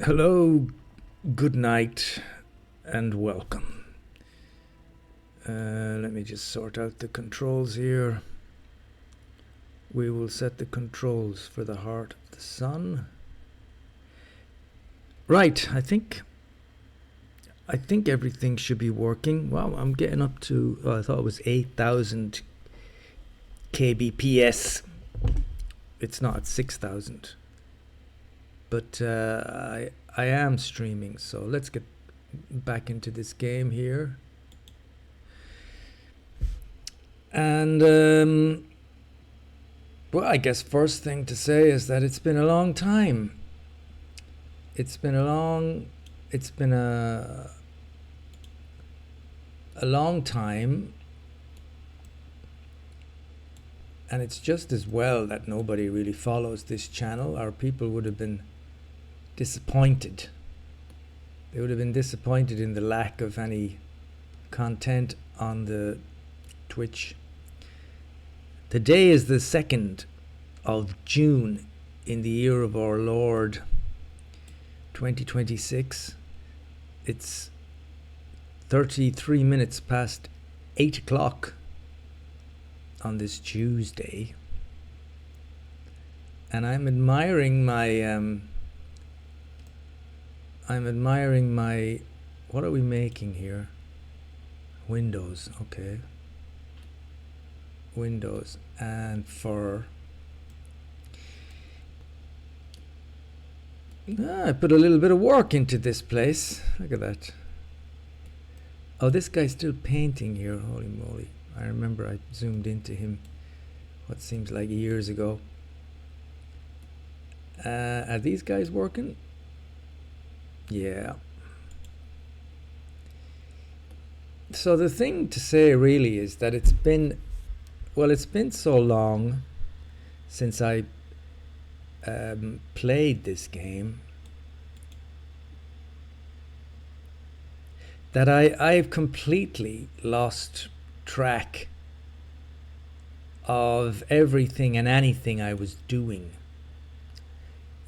Hello, good night, and welcome. Let me just sort out the controls here. We will set the controls for the heart of the sun. Right, I think everything should be working. Wow, I'm getting up to, I thought it was 8,000 kbps. It's not at 6,000. But I am streaming, so let's get back into this game here. And well, I guess first thing to say is that it's been a long time. It's been a long time, and it's just as well that nobody really follows this channel. Our people would have been disappointed. They would have been disappointed in the lack of any content on the Twitch. Today is the 2nd of June in the year of our Lord 2026. It's 33 minutes past 8 o'clock on this Tuesday, and I'm admiring my what are we making here? Windows, okay. Windows and fur. I put a little bit of work into this place. Look at that. Oh, this guy's still painting here. Holy moly. I remember I zoomed into him what seems like years ago. Are these guys working? Yeah. So the thing to say really is that it's been so long since I played this game that I've completely lost track of everything and anything I was doing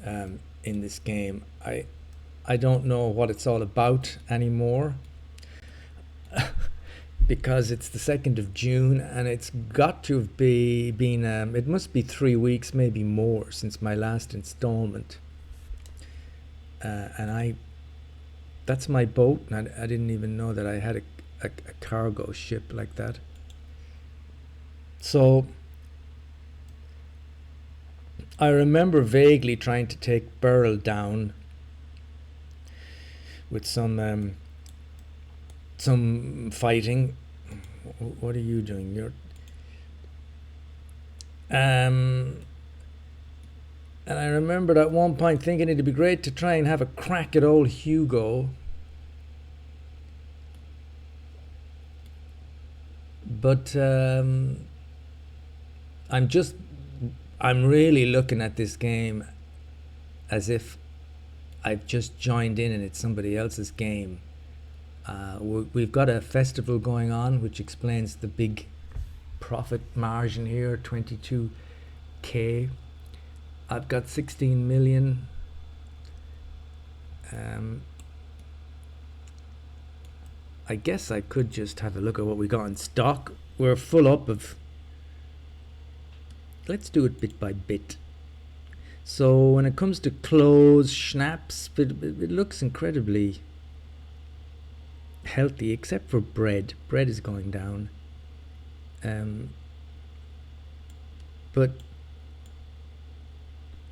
in this game. I don't know what it's all about anymore because it's the 2nd of June and it's got to have been it must be 3 weeks, maybe more, since my last installment. And that's my boat, and I didn't even know that I had a cargo ship like that. So I remember vaguely trying to take Beryl down with some fighting. What are you doing? You're and I remembered at one point thinking it'd be great to try and have a crack at old Hugo, but I'm really looking at this game as if I've just joined in and it's somebody else's game. We've got a festival going on, which explains the big profit margin here, 22k. I've got 16 million. I guess I could just have a look at what we got in stock. We're full up of... Let's do it bit by bit. So when it comes to clothes, schnapps, it looks incredibly healthy, except for bread. Bread is going down. But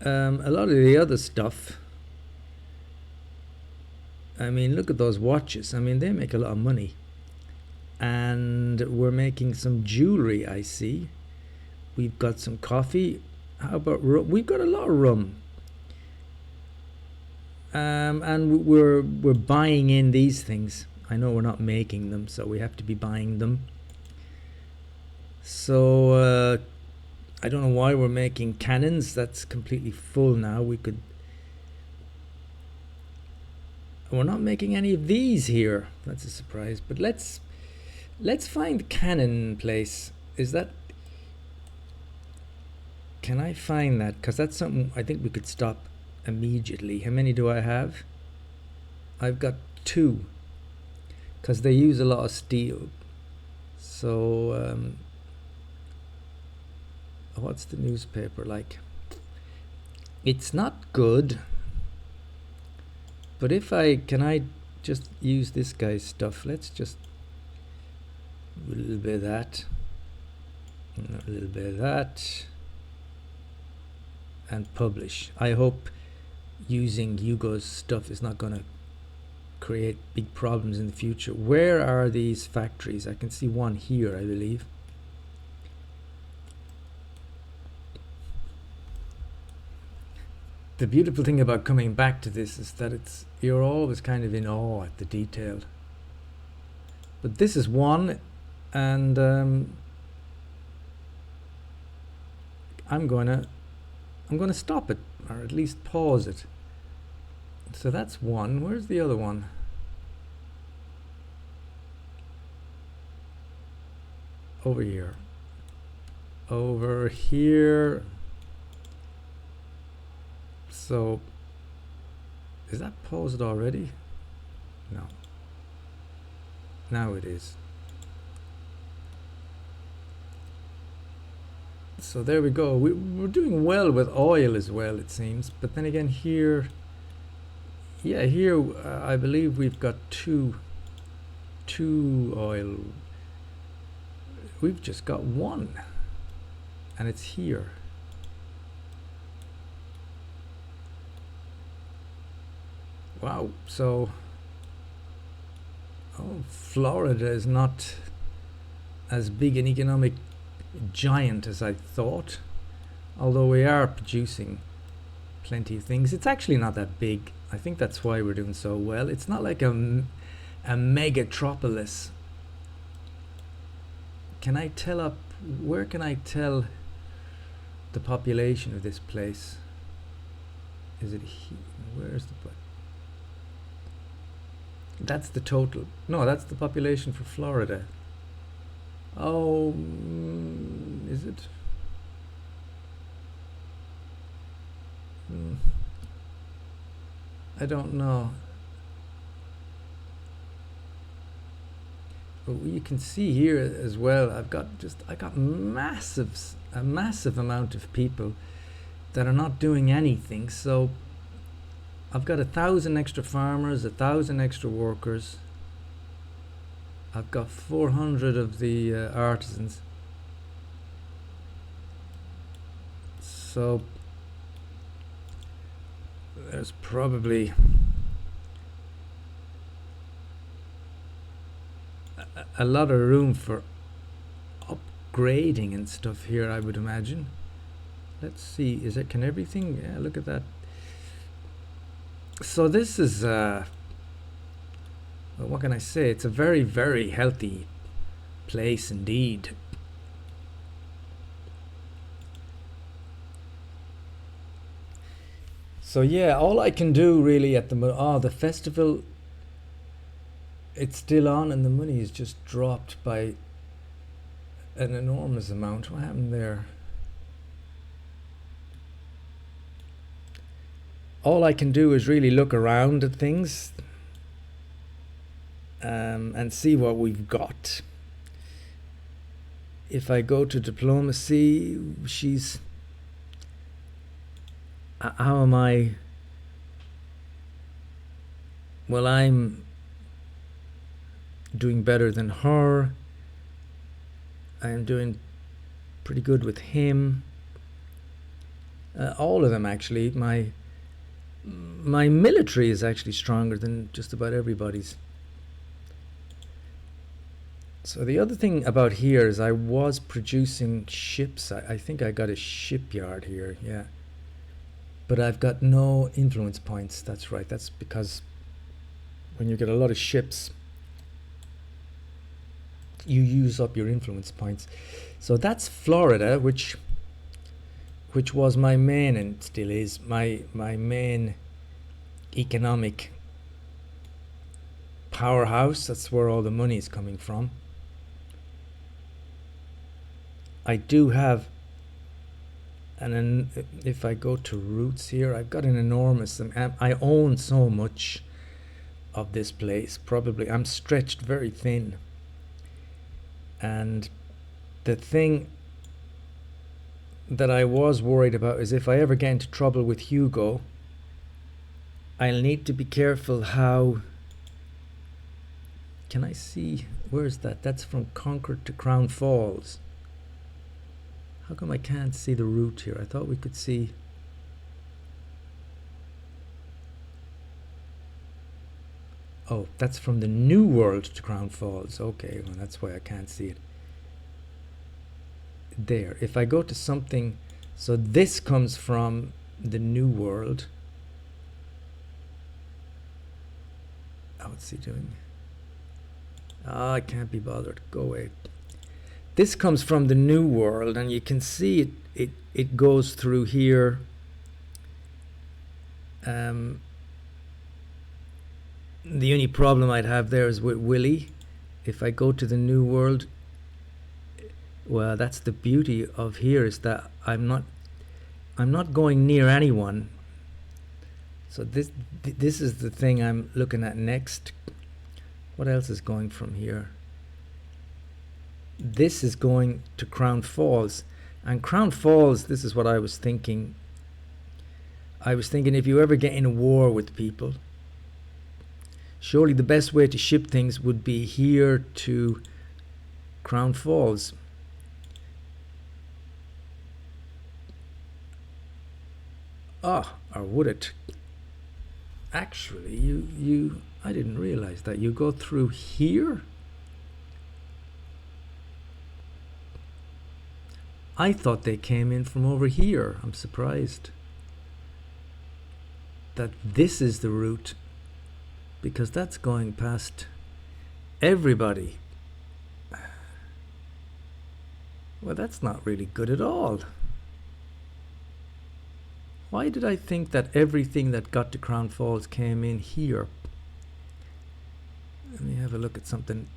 a lot of the other stuff, I mean, look at those watches. I mean, they make a lot of money. And we're making some jewelry, I see. We've got some coffee. How about rum? We've got a lot of rum. And we're buying in these things. I know we're not making them, so we have to be buying them. So I don't know why we're making cannons. That's completely full now. We're not making any of these here. That's a surprise. But let's find the cannon place. Can I find that? Because that's something I think we could stop immediately. How many do I have? I've got 2, because they use a lot of steel. So what's the newspaper like? It's not good, but if can I just use this guy's stuff? Let's just a little bit of that, a little bit of that, and publish. I hope using Hugo's stuff is not going to create big problems in the future. Where are these factories? I can see one here, I believe. The beautiful thing about coming back to this is that you're always kind of in awe at the detail. But this is one, and I'm gonna stop it, or at least pause it. So that's one. Where's the other one? Over here. Over here. So, is that paused already? No. Now it is. So there we go. We're doing well with oil as well, it seems. But then again here, yeah, here I believe we've got two oil. We've just got one, and it's here. Wow, so Florida is not as big an economic giant as I thought, although we are producing plenty of things. It's actually not that big. I think that's why we're doing so well. It's not like a megatropolis. Can I tell up? Where can I tell the population of this place? Is it here? Where's the place? That's the total. No, that's the population for Florida. Oh, is it? I don't know. But you can see here as well, I got a massive amount of people that are not doing anything. So I've got 1,000 extra farmers, 1,000 extra workers. I've got 400 of the artisans. So there's probably a lot of room for upgrading and stuff here, I would imagine. Let's see, can everything? Yeah, look at that. So this is well, what can I say? It's a very, very healthy place indeed. So yeah, all I can do really at the festival, it's still on and the money is just dropped by an enormous amount. What happened there? All I can do is really look around at things and see what we've got. If I go to diplomacy, how am I? Well, I'm doing better than her. I'm doing pretty good with him. All of them actually. My military is actually stronger than just about everybody's. So the other thing about here is I was producing ships. I think I got a shipyard here, yeah. But I've got no influence points. That's right. That's because when you get a lot of ships, you use up your influence points. So that's Florida, which was my main, and still is my main economic powerhouse. That's where all the money is coming from. I do have And then if I go to routes here, I've got an enormous, I own so much of this place. Probably I'm stretched very thin. And the thing that I was worried about is if I ever get into trouble with Hugo, I'll need to be careful how... Can I see? Where's that? That's from Concord to Crown Falls. How come I can't see the route here? I thought we could see... Oh, that's from the New World to Crown Falls. Okay, well, that's why I can't see it. There. If I go to something... So this comes from the New World. Oh, what's he doing? I can't be bothered. Go away. This comes from the New World, and you can see it goes through here. The only problem I'd have there is with Willie. If I go to the New World, well, that's the beauty of here, is that I'm not going near anyone. So this is the thing I'm looking at next. What else is going from here? This is going to Crown Falls. And Crown Falls, this is what I was thinking. I was thinking if you ever get in a war with people, surely the best way to ship things would be here to Crown Falls. Ah, or would it? Actually, I didn't realize that. You go through here? I thought they came in from over here. I'm surprised that this is the route, because that's going past everybody. Well, that's not really good at all. Why did I think that everything that got to Crown Falls came in here? Let me have a look at something.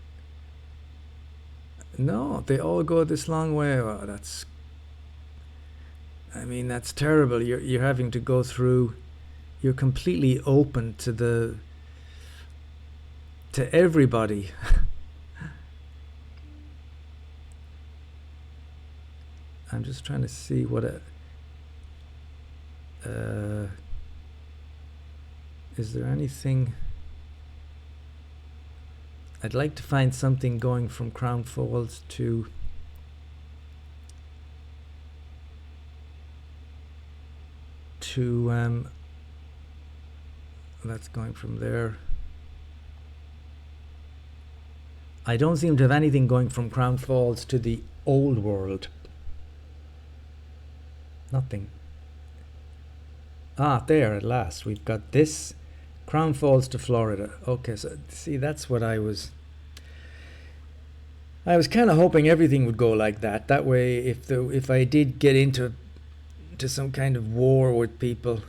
No, they all go this long way. Oh, that's terrible. You're having to go through. You're completely open to everybody. I'm just trying to see what is there anything? I'd like to find something going from Crown Falls to that's going from there. I don't seem to have anything going from Crown Falls to the Old World. Nothing. Ah, there at last. We've got this. Crown Falls to Florida. Okay, so see, that's what I was kind of hoping everything would go like that. That way, if I did get into some kind of war with people,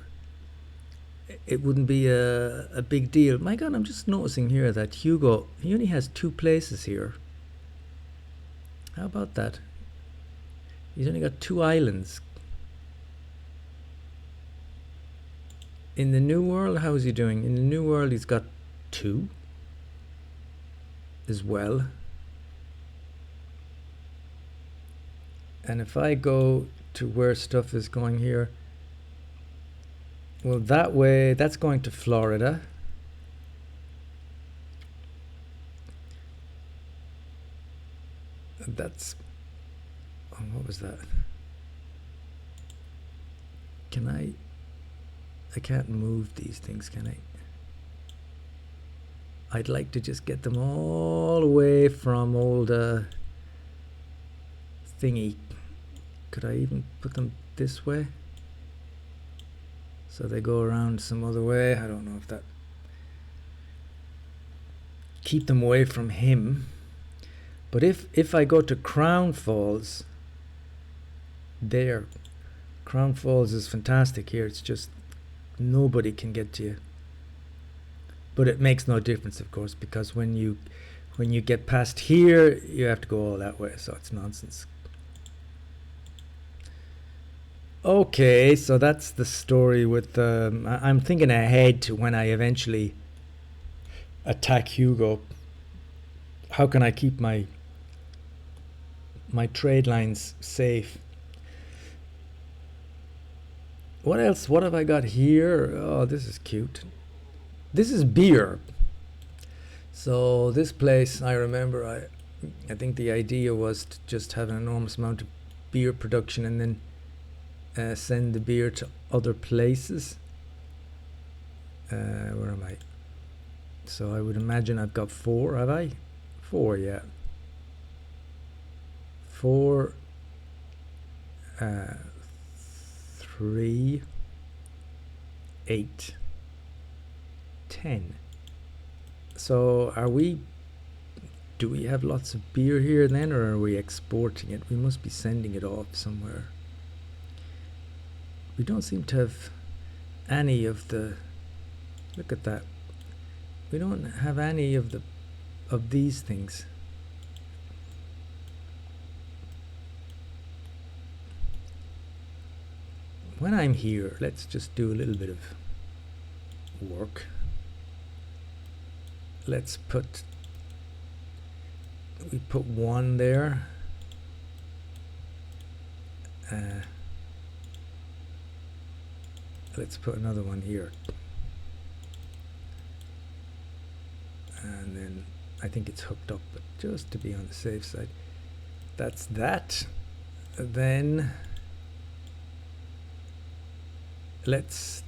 it wouldn't be a big deal. My God, I'm just noticing here that Hugo, he only has 2 places here. How about that? He's only got 2 islands. In the New World, how is he doing? In the New World, he's got 2 as well. And if I go to where stuff is going here, well, that way, that's going to Florida. That's... Oh, what was that? Can I can't move these things, can I? I'd like to just get them all away from old thingy. Could I even put them this way? So they go around some other way. I don't know if that... Keep them away from him. But if I go to Crown Falls, there, Crown Falls is fantastic here. It's just nobody can get to you. But it makes no difference, of course, because when you get past here, you have to go all that way, so it's nonsense. Okay, so that's the story with I'm thinking ahead to when I eventually attack Hugo. How can I keep my trade lines safe? What else? What have I got here? Oh, this is cute. This is beer. So this place, I remember, I think the idea was to just have an enormous amount of beer production and then send the beer to other places. Where am I? So I would imagine I've got 4, have I? 4, yeah. 4, 3, 8, 10. So do we have lots of beer here then, or are we exporting it? We must be sending it off somewhere. We don't seem to have any of the, look at that. We don't have any of these things. When I'm here, let's just do a little bit of work. Let's put, we put 1 there. Let's put another one here. And then I think it's hooked up, but just to be on the safe side. That's that. Then let's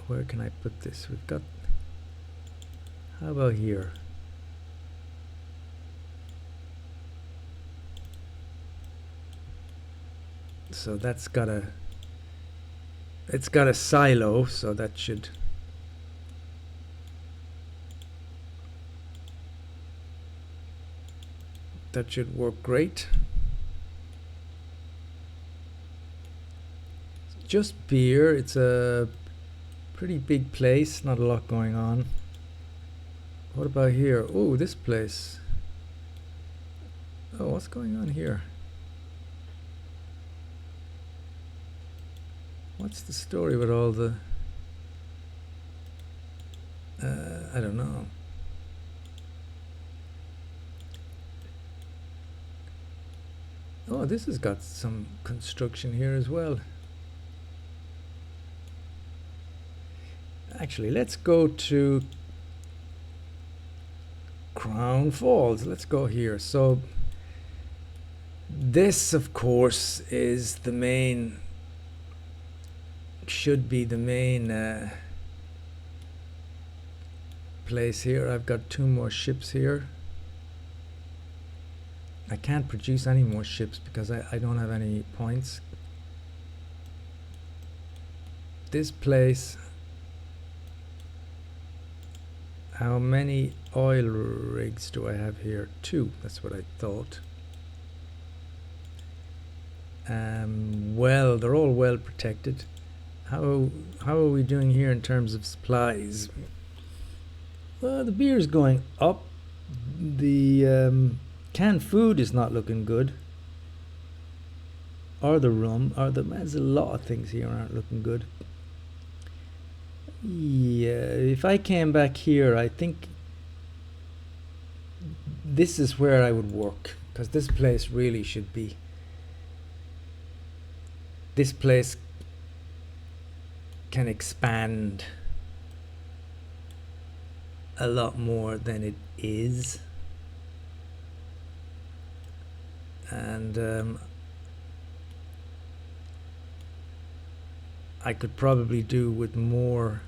where can I put this? We've got, how about here? So that's got a, it's got a silo, so that should work great. Just beer. It's a pretty big place, not a lot going on. What about here? Oh, this place. Oh, what's going on here? What's the story with all the I don't know. Oh, this has got some construction here as well. Actually, let's go to Crown Falls. Let's go here. So this, of course, is the main, should be the main place here. I've got 2 more ships here. I can't produce any more ships because I don't have any points. This place, how many oil rigs do I have here? 2, that's what I thought. Well, they're all well protected. How are we doing here in terms of supplies? Well, the beer's going up. The canned food is not looking good. Or the rum, or there's a lot of things here aren't looking good. Yeah, if I came back here, I think this is where I would work, because this place really should be, this place can expand a lot more than it is, and I could probably do with more.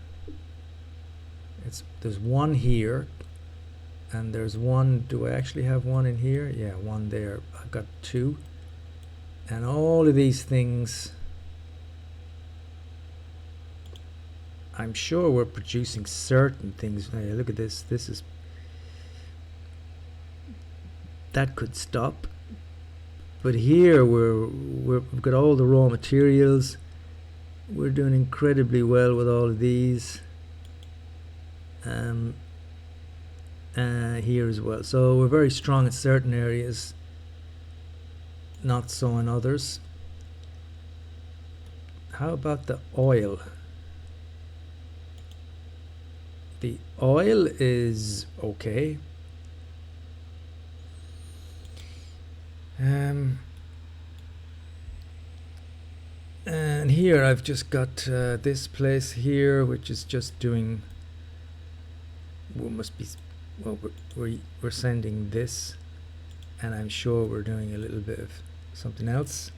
There's 1 here, and there's 1. Do I actually have 1 in here? Yeah, 1 there. I've got 2, and all of these things, I'm sure we're producing certain things. Hey, look at this. This is, that could stop. But here we've got all the raw materials. We're doing incredibly well with all of these. here as well. So we're very strong in certain areas, not so in others. How about the oil? The oil is okay. And here I've just got this place here, which is just doing. We must be. Well, we're sending this, and I'm sure we're doing a little bit of something else.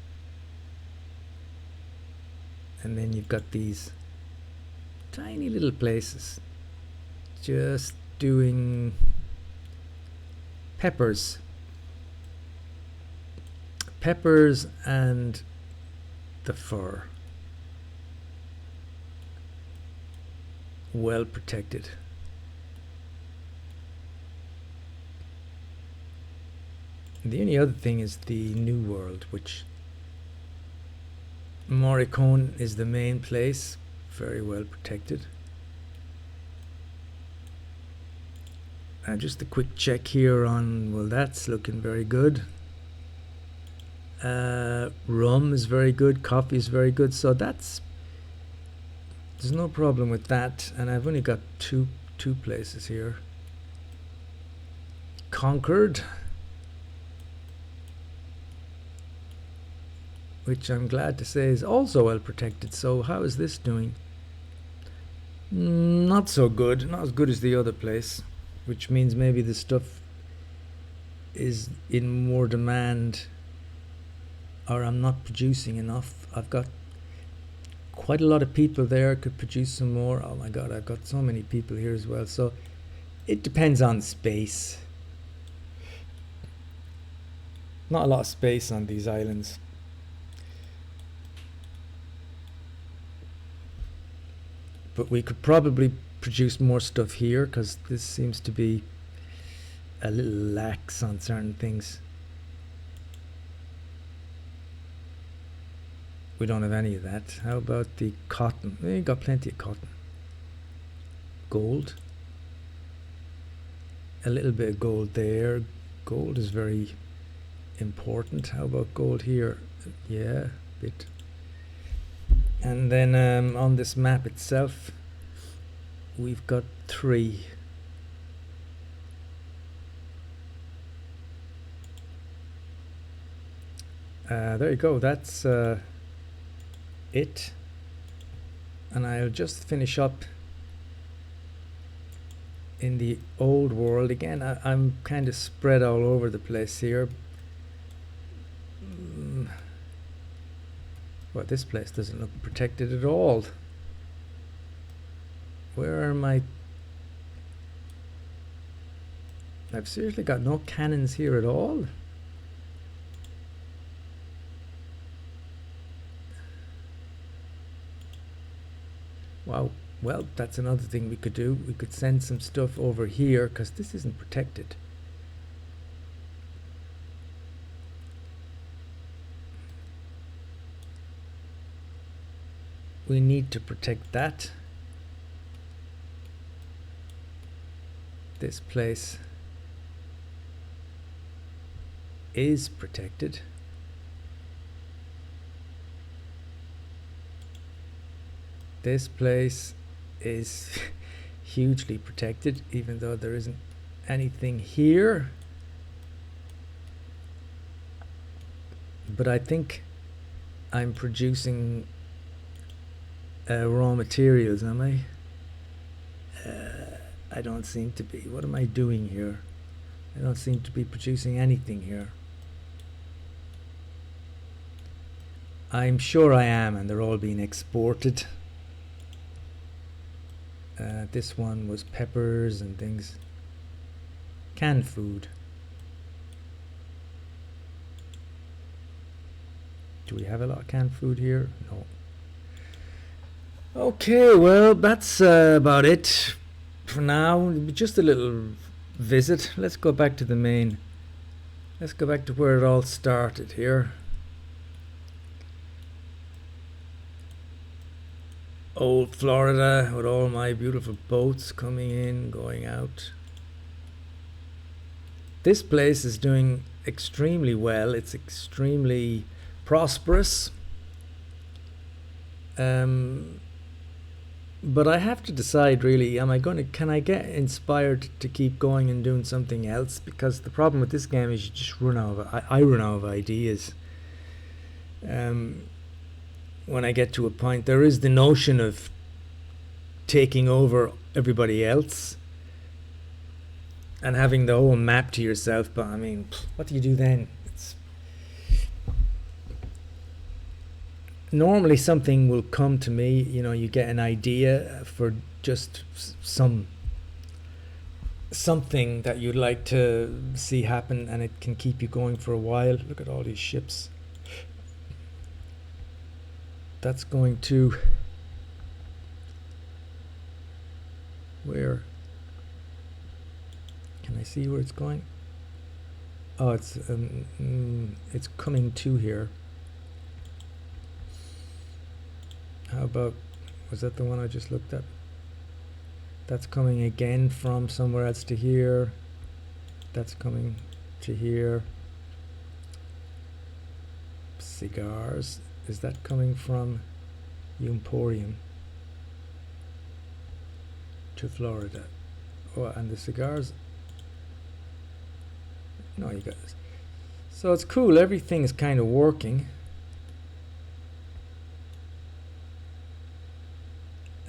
And then you've got these tiny little places just doing peppers and the fur. Well protected. The only other thing is the New World, which Morricone is the main place, very well protected. Just a quick check here on, well, that's looking very good. Rum is very good, coffee is very good, so there's no problem with that. And I've only got two places here. Concord, which I'm glad to say is also well protected. So how is this doing? Not so good, not as good as the other place, which means maybe the stuff is in more demand, or I'm not producing enough. I've got quite a lot of people there, could produce some more. Oh my god, I've got so many people here as well. So it depends on space. Not a lot of space on these islands. But we could probably produce more stuff here, because this seems to be a little lax on certain things. We don't have any of that. How about the cotton? We got plenty of cotton. Gold. A little bit of gold there. Gold is very important. How about gold here? Yeah, a bit. And then on this map itself, we've got 3. There you go, that's it. And I'll just finish up in the old world again. I'm kind of spread all over the place here. Well, this place doesn't look protected at all. Where are my... I've seriously got no cannons here at all. Wow. Well, that's another thing we could do. We could send some stuff over here, because this isn't protected. We need to protect that. This place is protected. This place is hugely protected, even though there isn't anything here. But I think I'm producing raw materials, am I? I don't seem to be. What am I doing here? I don't seem to be producing anything here. I'm sure I am, and they're all being exported. This one was peppers and things. Canned food. Do we have a lot of canned food here? No. Okay, well, that's about it for now. Just a little visit. Let's go back to the main. Let's go back to where it all started here. old Florida with all my beautiful boats coming in, going out. This place is doing extremely well. It's extremely prosperous. But I have to decide really, can I get inspired to keep going and doing something else? Because the problem with this game is you just run out of, I run out of ideas. When I get to a point, there is the notion of taking over everybody else and having the whole map to yourself, but I mean, what do you do then? Normally something will come to me, you get an idea for just something that you'd like to see happen, and it can keep you going for a while. Look at all these ships. That's going to where? Can I see where it's going? Oh, it's coming to here. How about, was that the one I just looked at? That's coming again from somewhere else to here. That's coming to here. Cigars. Is that coming from Emporium to Florida? Oh, and the cigars. No, you guys. So it's cool. Everything is kind of working.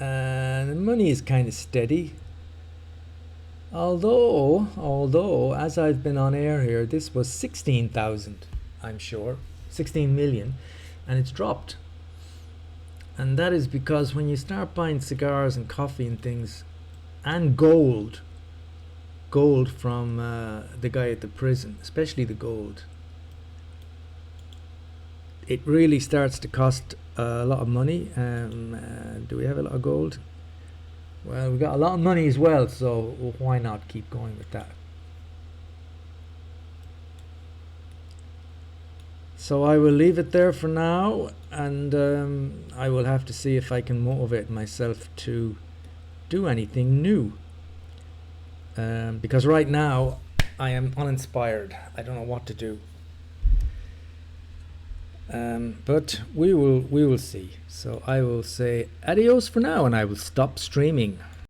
And the money is kind of steady. Although, as I've been on air here, this was 16,000, I'm sure, 16 million, and it's dropped. And that is because when you start buying cigars and coffee and things, and gold from the guy at the prison, especially the gold, it really starts to cost a lot of money. Do we have a lot of gold? Well, we got a lot of money as well, so why not keep going with that? So I will leave it there for now, and I will have to see if I can motivate myself to do anything new. Because right now I am uninspired. I don't know what to do. But we will see. So I will say adios for now, and I will stop streaming.